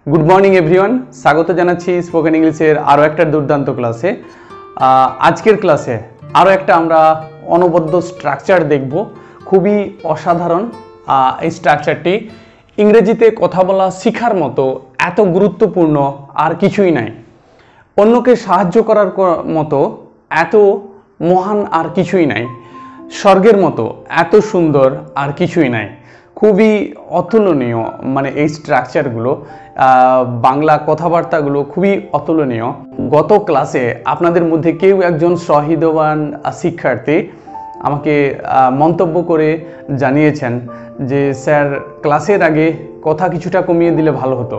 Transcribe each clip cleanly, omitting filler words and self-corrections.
Good morning everyone, স্বাগত জানাচ্ছি spoken ইংলিশের আরও একটা দুর্দান্ত ক্লাসে। আজকের ক্লাসে আরও একটা আমরা অনবদ্য স্ট্রাকচার দেখব, খুবই অসাধারণ। এই স্ট্রাকচারটি ইংরেজিতে কথা বলা শেখার মতো এত গুরুত্বপূর্ণ আর কিছুই নাই। অন্যকে সাহায্য করার মতো এত মহান আর কিছুই নাই। স্বর্গের মতো এত সুন্দর আর কিছুই নাই। খুবই অতুলনীয়, মানে এই স্ট্রাকচারগুলো, বাংলা কথাবার্তাগুলো খুবই অতুলনীয়। গত ক্লাসে আপনাদের মধ্যে কেউ একজন সহৃদয়বান শিক্ষার্থী আমাকে মন্তব্য করে জানিয়েছেন যে স্যার, ক্লাসের আগে কথা কিছুটা কমিয়ে দিলে ভালো হতো।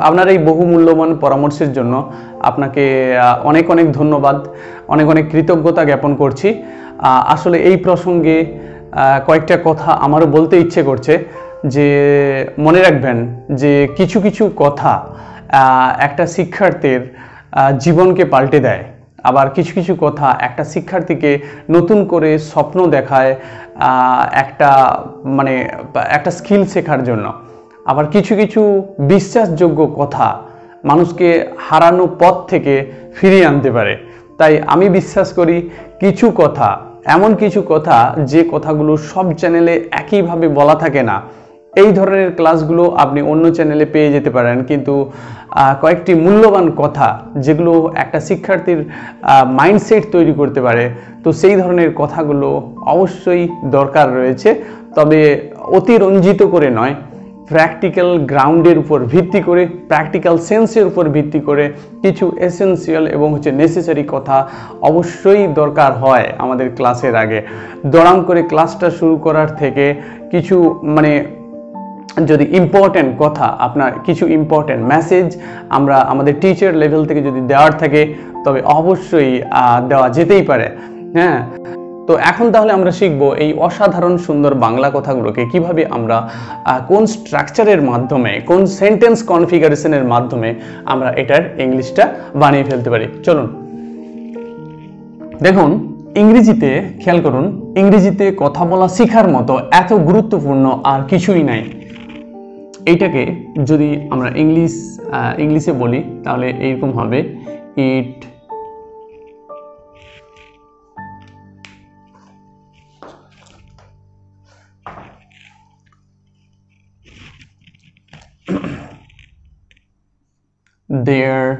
আপনার এই বহুমূল্যবান পরামর্শের জন্য আপনাকে অনেক অনেক ধন্যবাদ, অনেক অনেক কৃতজ্ঞতা জ্ঞাপন করছি। আসলে এই প্রসঙ্গে কয়েকটা কথা আমারও বলতে ইচ্ছে করছে। যে মনে রাখবেন যে কিছু কিছু কথা একটা শিক্ষার্থীর জীবনকে পাল্টে দেয়, আবার কিছু কিছু কথা একটা শিক্ষার্থীকে নতুন করে স্বপ্ন দেখায় একটা স্কিল শেখার জন্য। আবার কিছু কিছু বিশ্বাসযোগ্য কথা মানুষকে হারানো পথ থেকে ফিরিয়ে আনতে পারে। তাই আমি বিশ্বাস করি কিছু কথা, এমন কিছু কথা যে কথাগুলো সব চ্যানেলে একইভাবে বলা থাকে না, এই ধরনের ক্লাসগুলো আপনি অন্য চ্যানেলে পেয়ে যেতে পারেন। কিন্তু কয়েকটি মূল্যবান কথা যেগুলো একটা শিক্ষার্থীর মাইন্ডসেট তৈরি করতে পারে, তো সেই ধরনের কথাগুলো অবশ্যই দরকার রয়েছে। তবে অতিরঞ্জিত করে নয়, প্র্যাকটিক্যাল গ্রাউন্ডের উপর ভিত্তি করে, প্র্যাকটিক্যাল সেন্সের উপর ভিত্তি করে কিছু এসেন্সিয়াল এবং নেসেসারি কথা অবশ্যই দরকার হয় আমাদের ক্লাসের আগে। দড়াম করে ক্লাসটা শুরু করার থেকে কিছু যদি ইম্পর্ট্যান্ট কথা, আপনার কিছু ইম্পর্ট্যান্ট মেসেজ আমরা আমাদের টিচার লেভেল থেকে যদি দেওয়ার থাকে তবে অবশ্যই দেওয়া যেতেই পারে। হ্যাঁ, তো এখন তাহলে আমরা শিখব এই অসাধারণ সুন্দর বাংলা কথাগুলোকে কিভাবে আমরা কোন স্ট্রাকচারের মাধ্যমে, কোন সেন্টেন্স কনফিগারেশনের মাধ্যমে আমরা এটার ইংলিশটা বানিয়ে ফেলতে পারি। চলুন দেখুন, ইংরেজিতে খেয়াল করুন, ইংরেজিতে কথা বলা শেখার মতো এত গুরুত্বপূর্ণ আর কিছুই নাই। এইটাকে যদি আমরা ইংলিশে বলি তাহলে এইরকম হবে, ইট there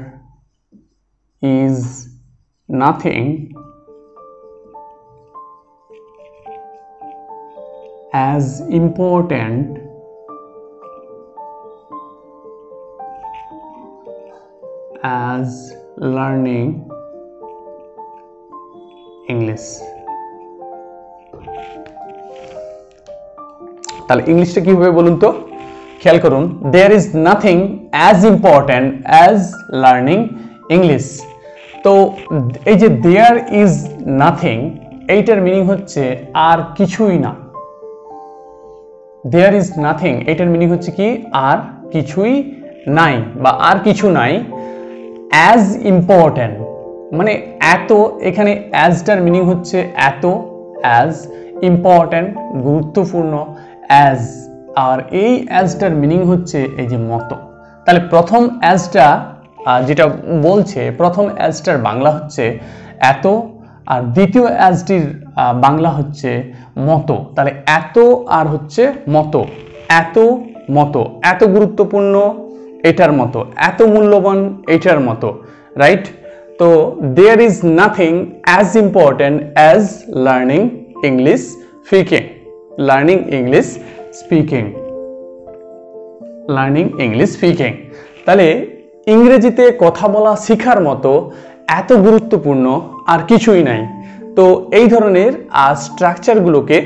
is nothing as important as learning English. তাহলে ইংলিশটা কি হবে বলুন তো? খেয়াল করুন, there is nothing as important as learning English. তো এই যে there is nothing, এইটার মিনিং হচ্ছে আর কিছুই না। there is nothing এইটার মিনিং হচ্ছে কি? আর কিছুই নাই বা আর কিছু নাই। as important মানে এত, এখানে asটার মিনিং হচ্ছে এত, as important গুরুত্বপূর্ণ, as আর এই অ্যাজটার মিনিং হচ্ছে এই যে মতো। তাহলে প্রথম অ্যাজটা যেটা বলছে, প্রথম অ্যাজটার বাংলা হচ্ছে এত, আর দ্বিতীয় অ্যাজটির বাংলা হচ্ছে মতো। তাহলে এত আর হচ্ছে মতো, এত মতো, এত গুরুত্বপূর্ণ এটার মতো, এত মূল্যবান এটার মতো, রাইট? তো there is nothing as important as learning English speaking. learning English speaking, learning English speaking. তাহলে ইংরেজিতে কথা বলা শেখার মতো এত গুরুত্বপূর্ণ আর কিছুই নাই। তো এই ধরনের স্ট্রাকচারগুলোকে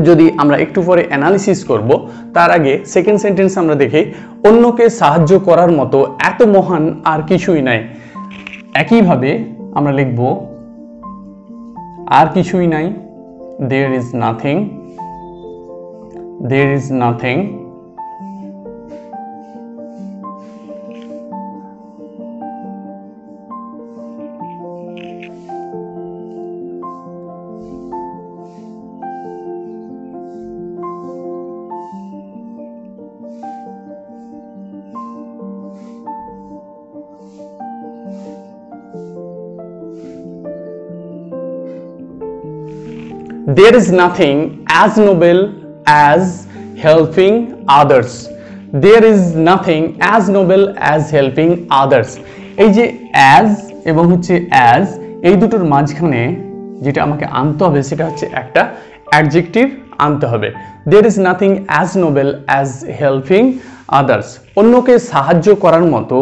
যদি আমরা একটু পরে অ্যানালিসিস করব, তার আগে সেকেন্ড সেন্টেন্স আমরা দেখি, অন্যকে সাহায্য করার মতো এত মহান আর কিছুই নাই। একইভাবে আমরা লিখব আর কিছুই নাই, there is nothing, there is nothing there is nothing as noble as helping others. There is nothing as noble as helping others. এই যে as এবং হচ্ছে as এই দুটোর মাঝখানে যেটা আমাকে আনতে হবে সেটা হচ্ছে একটা অ্যাডজেক্টিভ আনতে হবে। There is nothing as noble as helping others. অন্যকে সাহায্য করার মতো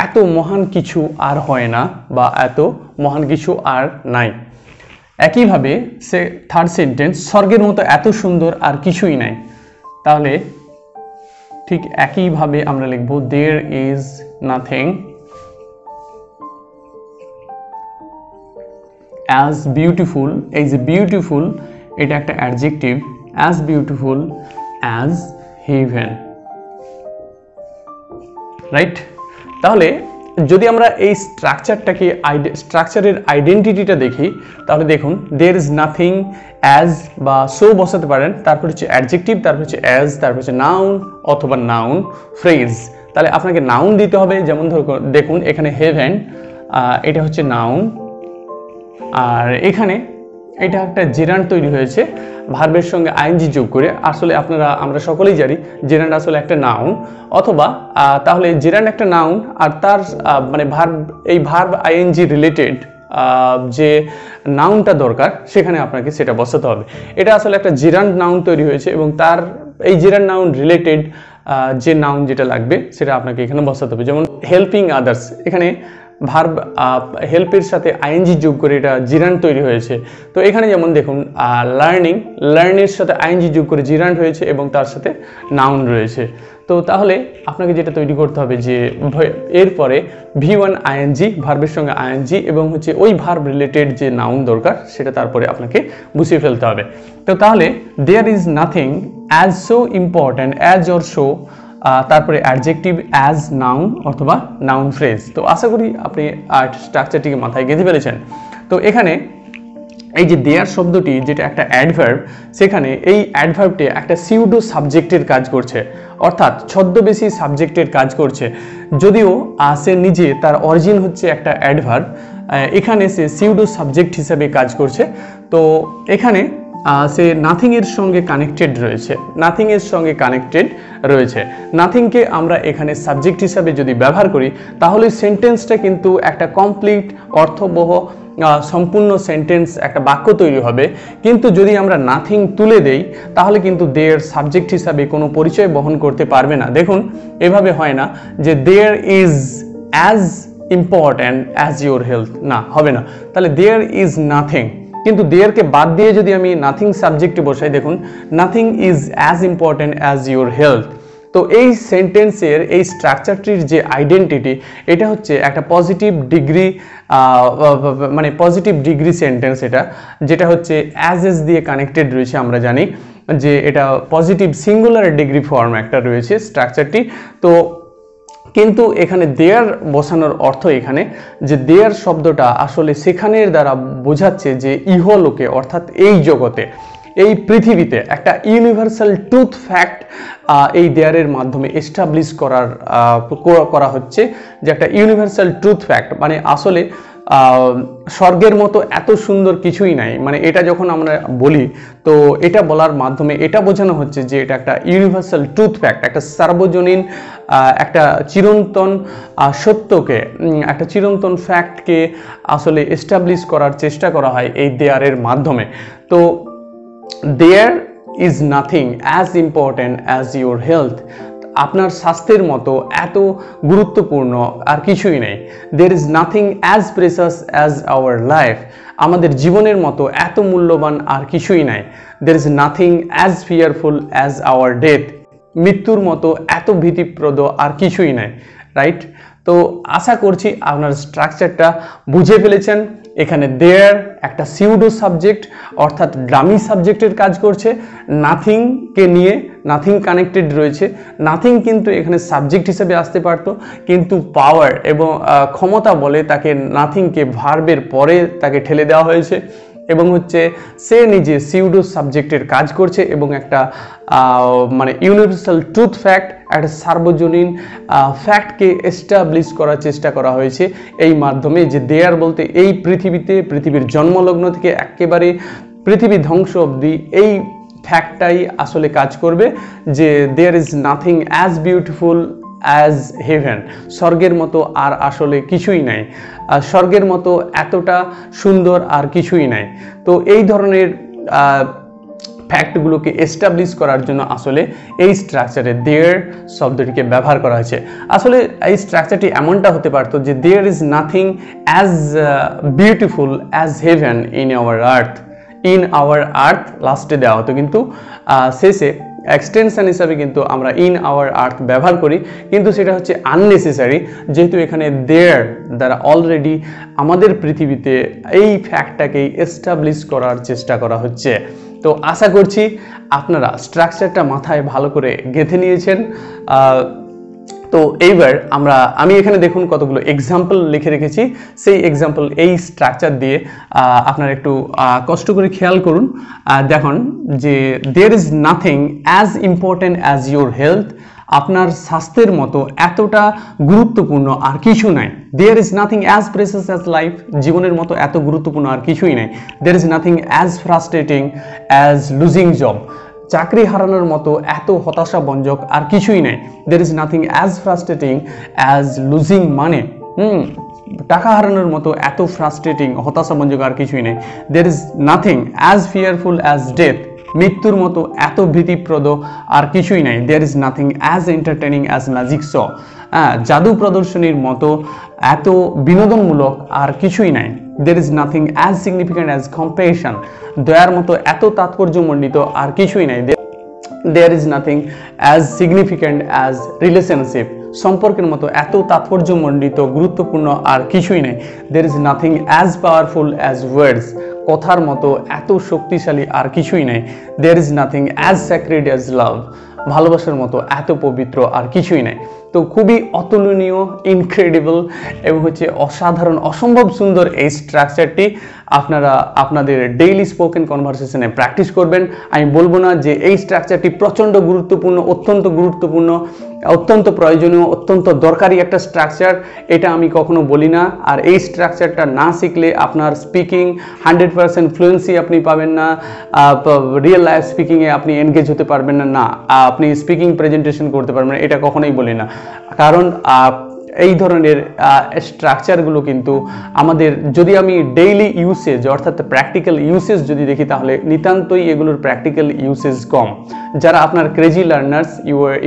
এত মহান কিছু আর হয় না বা এত মহান কিছু আর নাই। একইভাবে সে থার্ড সেন্টেন্স, স্বর্গের মতো এত সুন্দর আর কিছুই নাই। তাহলে ঠিক একইভাবে আমরা লিখব there is nothing as beautiful, এই যে বিউটিফুল এটা একটা adjective, as beautiful as heaven, right? তাহলে যদি আমরা এই স্ট্রাকচারের আইডেন্টিটিটা দেখি তাহলে দেখুন there is nothing as বা so বসাতে পারেন, তারপর হচ্ছে অ্যাডজেক্টিভ, তারপর হচ্ছে as, তারপর হচ্ছে নাউন অথবা নাউন ফ্রেজ। তাহলে আপনাকে নাউন দিতে হবে, যেমন দেখুন এখানে হেভেন এটা হচ্ছে নাউন, আর এখানে এটা একটা জেরান্ড তৈরি হয়েছে ভার্বের সঙ্গে আইএনজি যোগ করে। আসলে আমরা সকলেই জানি জেরান্ড আসলে একটা নাউন, অথবা তাহলে জেরান্ড একটা নাউন আর তার মানে এই ভার্ব আইএনজি রিলেটেড যে নাউনটা দরকার সেখানে আপনাকে সেটা বসাতে হবে। এটা আসলে একটা জেরান্ড নাউন তৈরি হয়েছে এবং তার এই জেরান্ড নাউন রিলেটেড যে নাউন যেটা লাগবে সেটা আপনাকে এখানে বসাতে হবে। যেমন হেল্পিং আদার্স, এখানে ভার্ব হেল্পের সাথে আইএনজি যোগ করে এটা জিরান্ড তৈরি হয়েছে। তো এখানে যেমন দেখুন লার্নের সাথে আইএনজি যোগ করে জিরান্ড হয়েছে এবং তার সাথে নাউন রয়েছে। তো তাহলে আপনাকে যেটা তৈরি করতে হবে যে এরপরে V1 আইএনজি, ভার্বের সঙ্গে আইএনজি এবং হচ্ছে ওই ভার্ব রিলেটেড যে নাউন দরকার সেটা তারপরে আপনাকে বসিয়ে ফেলতে হবে। তো তাহলে there is nothing as so important as or so, তারপরে অ্যাডজেক্টিভ অ্যাজ, নাউন অথবা নাউন ফ্রেজ। তো আশা করি আপনি স্ট্রাকচারটিকে মাথায় গেঁথে ফেলেছেন। তো এখানে এই যে দেয়ার শব্দটি যেটা একটা অ্যাডভার্ব, সেখানে এই অ্যাডভার্বটি একটা সিউডো সাবজেক্টের কাজ করছে, অর্থাৎ ছদ্মবেশী সাবজেক্টের কাজ করছে। যদিও সে নিজে তার অরিজিন হচ্ছে একটা অ্যাডভার্ব, এখানে সে সিউডো সাবজেক্ট হিসেবে কাজ করছে। তো এখানে সে নাথিং এর সঙ্গে কানেক্টেড রয়েছে, নাথিং এর সঙ্গে কানেক্টেড রয়েছে। নাথিংকে আমরা এখানে সাবজেক্ট হিসাবে যদি ব্যবহার করি তাহলে সেন্টেন্সটা কিন্তু একটা কমপ্লিট অর্থবহ সম্পূর্ণ সেন্টেন্স, একটা বাক্য তৈরি হবে। কিন্তু যদি আমরা নাথিং তুলে দেই তাহলে কিন্তু দেয়ার সাবজেক্ট হিসাবে কোনো পরিচয় বহন করতে পারবে না। দেখুন এভাবে হয় না যে there is as important as your health, না, হবে না। তাহলে দেয়ার ইজ নাথিং, কিন্তু দেয়ারকে বাদ দিয়ে যদি আমি নাথিং সাবজেক্টে বসাই, দেখুন nothing is as important as your health. তো এই সেন্টেন্সের এই স্ট্রাকচারটির যে আইডেন্টিটি, এটা হচ্ছে একটা পজিটিভ ডিগ্রি, মানে পজিটিভ ডিগ্রি সেন্টেন্স, এটা যেটা হচ্ছে অ্যাজ এস দিয়ে কানেক্টেড রয়েছে। আমরা জানি যে এটা পজিটিভ সিঙ্গুলার ডিগ্রি ফর্ম একটা রয়েছে স্ট্রাকচারটি। তো কিন্তু এখানে দেয়ার বসানোর অর্থ এখানে যে দেয়ার শব্দটা আসলে সেখানের দ্বারা বোঝাচ্ছে যে ইহলোকে, অর্থাৎ এই জগতে, এই পৃথিবীতে একটা ইউনিভার্সাল ট্রুথ ফ্যাক্ট এই দেয়ারের মাধ্যমে এস্টাবলিশ করা হচ্ছে, যে একটা ইউনিভার্সাল ট্রুথ ফ্যাক্ট মানে আসলে স্বর্গের মতো এত সুন্দর কিছুই নাই। মানে এটা যখন আমরা বলি তো এটা বলার মাধ্যমে এটা বোঝানো হচ্ছে যে এটা একটা ইউনিভার্সাল ট্রুথ ফ্যাক্ট, একটা সার্বজনীন, একটা চিরন্তন সত্যকে, একটা চিরন্তন ফ্যাক্টকে আসলে এস্টাবলিশ করার চেষ্টা করা হয় এই দেয়ারের মাধ্যমে। তো there is nothing as important as your health, আপনার স্বাস্থ্যের মতো এত গুরুত্বপূর্ণ আর কিছুই নেই। there is nothing as precious as our life, আমাদের জীবনের মতো এত মূল্যবান আর কিছুই নাই। there is nothing as fearful as our death, মৃত্যুর মতো এত ভীতিপ্রদ আর কিছুই নাই, রাইট? তো আশা করছি আপনার স্ট্রাকচারটা বুঝে ফেলেছেন। এখানে দেয়ার একটা সিউডো সাবজেক্ট, অর্থাৎ ডামি সাবজেক্টের কাজ করছে, নাথিংকে নিয়ে নাথিং কানেক্টেড রয়েছে। নাথিং কিন্তু এখানে সাবজেক্ট হিসেবে আসতে পারতো, কিন্তু পাওয়ার এবং ক্ষমতা বলে তাকে নাথিংকে ভার্বের পরে তাকে ঠেলে দেওয়া হয়েছে এবং হচ্ছে সে নিজে সিউডো সাবজেক্টের কাজ করছে এবং একটা মানে ইউনিভার্সাল ট্রুথ ফ্যাক্ট, একটা সার্বজনীন ফ্যাক্টকে এস্টাবলিশ করার চেষ্টা করা হয়েছে এই মাধ্যমে যে দেয়ার বলতে এই পৃথিবীতে, পৃথিবীর জন্মলগ্ন থেকে একেবারে পৃথিবী ধ্বংস অবধি এই ফ্যাক্টটাই আসলে কাজ করবে যে there is nothing as beautiful as heaven. স্বর্গের মতো আর আসলে কিছুই নাই, স্বর্গের মতো এতটা সুন্দর আর কিছুই নাই। তো এই ধরনের ফ্যাক্টগুলোকে এস্টাবলিশ করার জন্য আসলে এই স্ট্রাকচারে দেয়ার শব্দটিকে ব্যবহার করা হয়েছে। আসলে এই স্ট্রাকচারটি এমনটা হতে পারতো যে there is nothing as beautiful as heaven in our earth লাস্টে দেওয়া হতো, কিন্তু শেষে এক্সটেনশন হিসাবে কিন্তু আমরা ইন আওয়ার আর্থ ব্যবহার করি, কিন্তু সেটা হচ্ছে আননেসেসারি, যেহেতু এখানে দেয়ার দ্বারা অলরেডি আমাদের পৃথিবীতে এই ফ্যাক্টটাকেই এস্টাবলিশ করার চেষ্টা করা হচ্ছে। তো আশা করছি আপনারা স্ট্রাকচারটা মাথায় ভালো করে গেঁথে নিয়েছেন। তো এইবার আমি এখানে দেখুন কতগুলো এক্সাম্পল লিখে রেখেছি, সেই এক্সাম্পল এই স্ট্রাকচার দিয়ে আপনারা একটু কষ্ট করে খেয়াল করুন। দেখুন যে there is nothing as important as your health, আপনার স্বাস্থ্যের মতো এতটা গুরুত্বপূর্ণ আর কিছু নাই। There is nothing as precious as life, জীবনের মতো এত গুরুত্বপূর্ণ আর কিছুই নাই। There is nothing as frustrating as losing job, চাকরি হারানোর মতো এত হতাশাব্যঞ্জক আর কিছুই নাই। There is nothing as frustrating as losing money, টাকা হারানোর মতো এত ফ্রাস্ট্রেটিং হতাশাব্যঞ্জক আর কিছুই নেই। There is nothing as fearful as death, মৃত্যুর মতো এত ভীতিপ্রদ আর কিছুই নাই। There is nothing as entertaining as magic show, জাদু প্রদর্শনীর মতো এত বিনোদনমূলক আর কিছুই নাই। There is nothing as significant as compassion, দয়ার মতো এত তাৎপর্যমণ্ডিত আর কিছুই নাই। There is nothing as significant as relationship, সম্পর্কের মতো এত তাৎপর্যমণ্ডিত গুরুত্বপূর্ণ আর কিছুই নেই। There is nothing as powerful as words, কথার মতো এত শক্তিশালী আর কিছুই নেই। There is nothing as sacred as love, ভালোবাসার মতো এত পবিত্র আর কিছুই নেই। তো খুবই অতুলনীয়, ইনক্রেডিবল এবং হচ্ছে অসাধারণ, অসম্ভব সুন্দর এই স্ট্রাকচারটি আপনারা আপনাদের ডেইলি স্পোকেন কনভারসেশনে প্র্যাকটিস করবেন। আমি বলবো না যে এই স্ট্রাকচারটি প্রচণ্ড গুরুত্বপূর্ণ, অত্যন্ত প্রয়োজনীয়, অত্যন্ত দরকারি একটা স্ট্রাকচার, এটা আমি কখনো বলি না। আর এই স্ট্রাকচারটা না শিখলে আপনার স্পিকিং 100% ফ্লুয়েন্সি আপনি পাবেন না, রিয়েল লাইফ স্পিকিংয়ে আপনি এনগেজ হতে পারবেন না, আপনি স্পিকিং প্রেজেন্টেশন করতে পারবেন না, এটা কখনোই বলি না। কারণ এই ধরনের স্ট্রাকচারগুলো কিন্তু আমাদের, যদি আমি ডেইলি ইউসেজ অর্থাৎ প্র্যাকটিক্যাল ইউসেজ যদি দেখি, তাহলে নিতান্তই এগুলোর প্র্যাকটিক্যাল ইউসেজ কম। যারা আপনার crazy learners,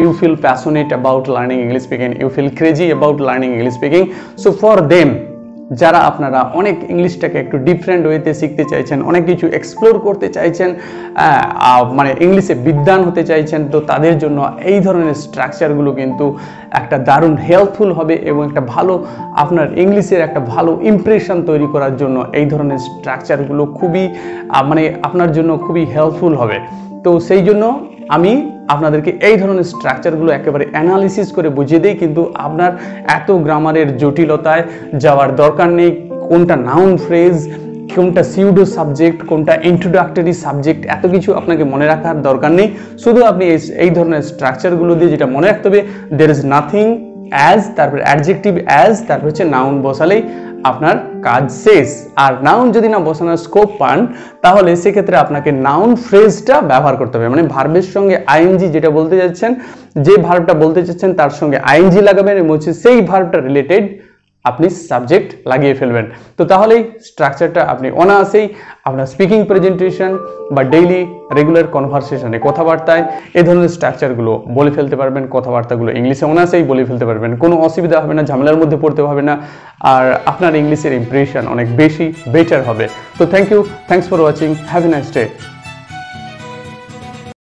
you feel passionate about learning English speaking, you feel crazy about learning English speaking, so for them, যারা আপনারা অনেক ইংলিশটাকে একটু ডিফারেন্ট ওয়েতে শিখতে চাইছেন, অনেক কিছু এক্সপ্লোর করতে চাইছেন, মানে ইংলিশে বিদ্বান হতে চাইছেন, তো তাদের জন্য এই ধরনের স্ট্রাকচারগুলো কিন্তু একটা দারুণ হেল্পফুল হবে এবং একটা ভালো আপনার ইংলিশের একটা ভালো ইমপ্রেশন তৈরি করার জন্য এই ধরনের স্ট্রাকচারগুলো খুবই মানে আপনার জন্য খুবই হেল্পফুল হবে। তো সেই জন্য আমি আপনাদেরকে এই ধরনের স্ট্রাকচারগুলো একেবারে অ্যানালিসিস করে বুঝিয়ে দিই, কিন্তু আপনার এত গ্রামারের জটিলতায় যাওয়ার দরকার নেই। কোনটা নাউন ফ্রেজ, কোনটা সিউডো সাবজেক্ট, কোনটা ইন্ট্রোডাক্টরি সাবজেক্ট, এত কিছু আপনাকে মনে রাখার দরকার নেই। শুধু আপনি এই ধরনের স্ট্রাকচারগুলো দিয়ে যেটা মনে রাখতে হবে, দেয়ার ইজ নাথিং অ্যাজ, তারপর অ্যাডজেক্টিভ অ্যাজ, তারপর হচ্ছে নাউন বসালেই আপনার কাজ শেষ। আর নাউন যদি না বসানোর স্কোপ পান, তাহলে সেক্ষেত্রে আপনাকে নাউন ফ্রেজটা ব্যবহার করতে হবে। মানে ভার্বের সঙ্গে আইএনজি যেটা বলতে যাচ্ছেন, যে ভার্বটা বলতে চাচ্ছেন তার সঙ্গে আইএনজি লাগাবেন এবং হচ্ছে সেই ভার্বটা রিলেটেড আপনি সাবজেক্ট লাগিয়ে ফেলবেন। তো তাহলেই স্ট্রাকচারটা আপনি অনায়াসেই আপনার স্পিকিং প্রেজেন্টেশন বা ডেইলি রেগুলার কনভারসেশনে, কথাবার্তায় এই ধরনের স্ট্রাকচারগুলো বলে ফেলতে পারবেন, কথাবার্তাগুলো ইংলিশে অনায়াসেই বলে ফেলতে পারবেন, কোনো অসুবিধা হবে না, ঝামেলার মধ্যে পড়তে হবে না, আর আপনার ইংলিশের ইমপ্রেশন অনেক বেশি বেটার হবে। তো thanks for watching, have a nice day.